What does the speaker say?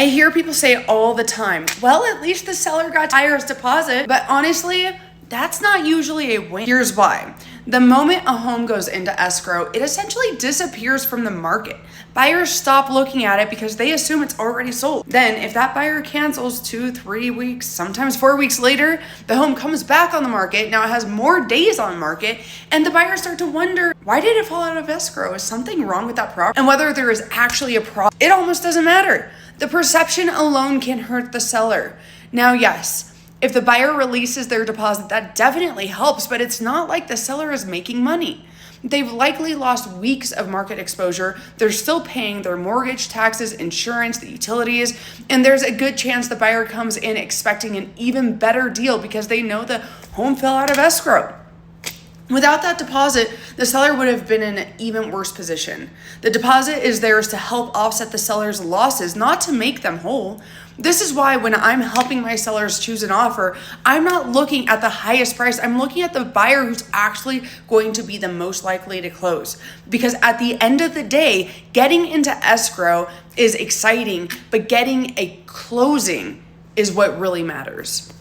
I hear people say all the time, well, at least the seller got buyer's deposit, but honestly, that's not usually a win. Here's why. The moment a home goes into escrow, it essentially disappears from the market. Buyers stop looking at it because they assume it's already sold. Then if that buyer cancels 2, 3 weeks, sometimes 4 weeks later, the home comes back on the market. Now it has more days on market, and the buyers start to wonder, why did it fall out of escrow? Is something wrong with that property? And whether there is actually a problem, it almost doesn't matter. The perception alone can hurt the seller. Now, yes, if the buyer releases their deposit, that definitely helps, but it's not like the seller is making money. They've likely lost weeks of market exposure. They're still paying their mortgage, taxes, insurance, the utilities, and there's a good chance the buyer comes in expecting an even better deal because they know the home fell out of escrow. Without that deposit, the seller would have been in an even worse position. The deposit is theirs to help offset the seller's losses, not to make them whole. This is why when I'm helping my sellers choose an offer, I'm not looking at the highest price. I'm looking at the buyer who's actually going to be the most likely to close. Because at the end of the day, getting into escrow is exciting, but getting a closing is what really matters.